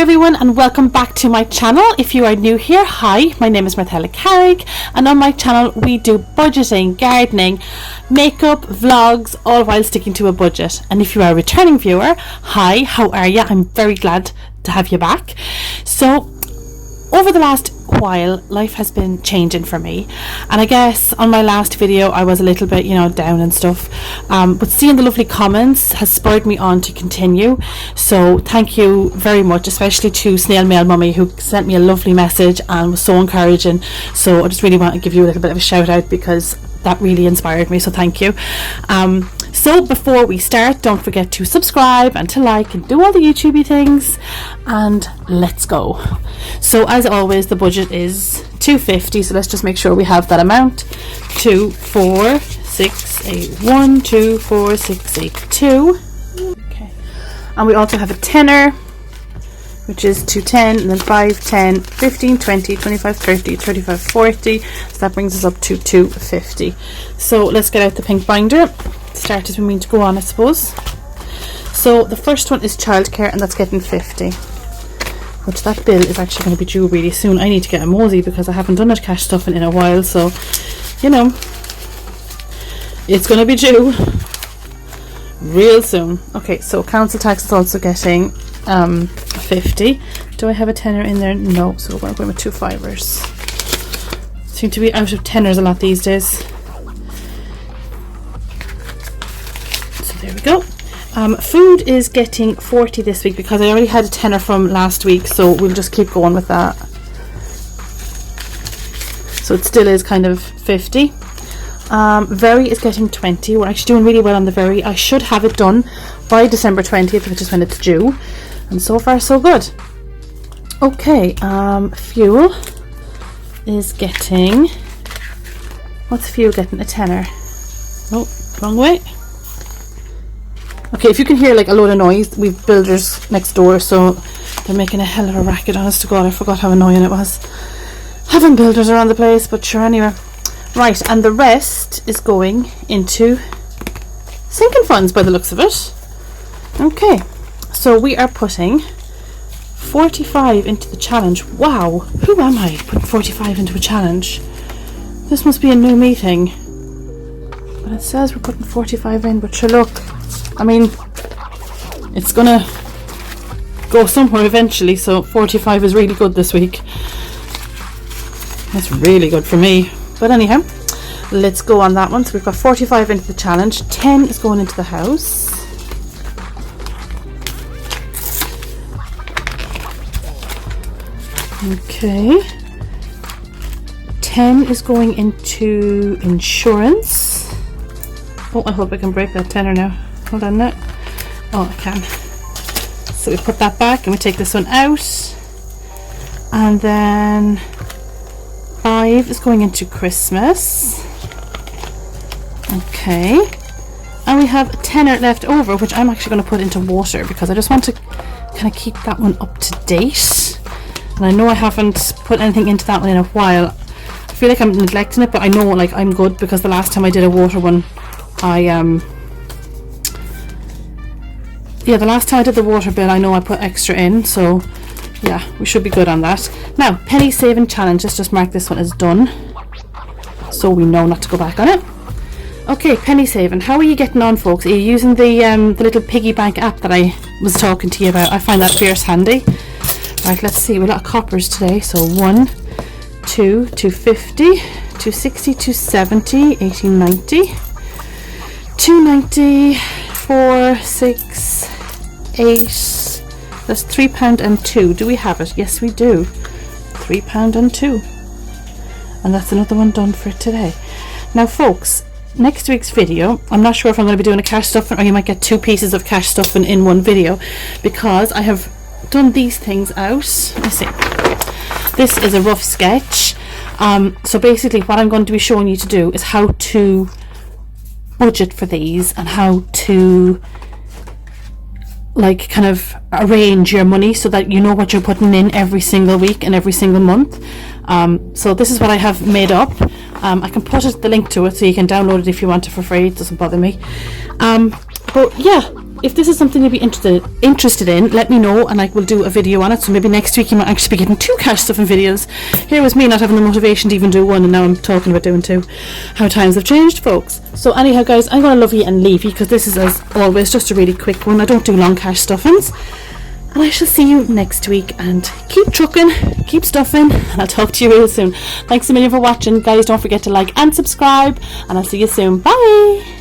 everyone, and welcome back to my channel. If you are new here, hi, my name is Marthella Carrick, and on my channel we do budgeting, gardening, makeup, vlogs, all while sticking to a budget. And if you are a returning viewer, hi, how are you? I'm very glad to have you back. So over the last while, life has been changing for me, and I guess on my last video I was a little bit, down and stuff, but seeing the lovely comments has spurred me on to continue. So thank you very much, especially to Snail Mail Mummy, who sent me a lovely message and was so encouraging. So I just really want to give you a little bit of a shout out, because that really inspired me, so thank you. So before we start, don't forget to subscribe and to like and do all the YouTubey things, and let's go. So as always, the budget is $250, so let's just make sure we have that amount. 24681 24682. Okay, and we also have a tenner, which is 210, and then 5, 10, 15, 20, 25, 30, 35, 40. So that brings us up to 250. So let's get out the pink binder. Start as we mean to go on, I suppose. So the first one is childcare, and that's getting 50. Which that bill is actually going to be due really soon. I need to get a mosey because I haven't done a cash stuffing in a while. So, it's going to be due real soon. Okay, so council tax is also getting 50. Do I have a tenner in there? No, so we're going with 2 fivers. Seem to be out of tenners a lot these days. So there we go. Food is getting 40 this week because I already had a tenner from last week, so we'll just keep going with that. So it still is kind of 50. Very is getting 20. We're actually doing really well on the very. I should have it done by December 20th, which is when it's due. And so far so good. Okay, fuel is getting, what's fuel getting? A tenner. Oh, wrong way. Okay, if you can hear like a load of noise, we've builders next door, so they're making a hell of a racket. Honest to God, I forgot how annoying it was having builders around the place, but sure, anyway. Right, and the rest is going into sinking funds by the looks of it. Okay, so we are putting 45 into the challenge. Wow, who am I putting 45 into a challenge? This must be a new me thing. But it says we're putting 45 in, but sure, look, I mean, it's gonna go somewhere eventually, so 45 is really good this week. That's really good for me. But anyhow, let's go on that one. So we've got 45 into the challenge, 10 is going into the house. Okay. 10 is going into insurance. Oh, I hope I can break that tenner now. Hold on now. Oh, I can. So we put that back and we take this one out. And then 5 is going into Christmas. Okay. And we have a tenner left over, which I'm actually going to put into water because I just want to kind of keep that one up to date. And I know I haven't put anything into that one in a while. I feel like I'm neglecting it, but I know like I'm good because the last time I did a water one, the last time I did the water bill, I know I put extra in, so yeah, we should be good on that. Now, penny saving challenge, let's just mark this one as done, so we know not to go back on it. Okay, penny saving, how are you getting on, folks? Are you using the little piggy bank app that I was talking to you about? I find that fierce handy. Right, let's see, we've got coppers today, so 1, 2, 250, 260, 270, 1890, 290, 4, 6, 8, that's £3 and 2. Do we have it? Yes, we do. £3 and 2. And that's another one done for today. Now, folks, next week's video, I'm not sure if I'm going to be doing a cash stuffing, or you might get 2 pieces of cash stuffing in one video, because I have done these things out. Let's see. This is a rough sketch. So basically what I'm going to be showing you to do is how to budget for these and how to like kind of arrange your money so that you know what you're putting in every single week and every single month. So this is what I have made up. I can put the link to it so you can download it if you want it for free. It doesn't bother me. But yeah, if this is something you'd be interested in, let me know and I will do a video on it. So maybe next week you might actually be getting 2 cash stuffing videos. Here was me not having the motivation to even do one, and now I'm talking about doing 2. How times have changed, folks. So anyhow guys, I'm going to love you and leave you, because this is, as always, just a really quick one. I don't do long cash stuffings. And I shall see you next week, and keep trucking, keep stuffing, and I'll talk to you real soon. Thanks a million for watching guys. Don't forget to like and subscribe, and I'll see you soon. Bye.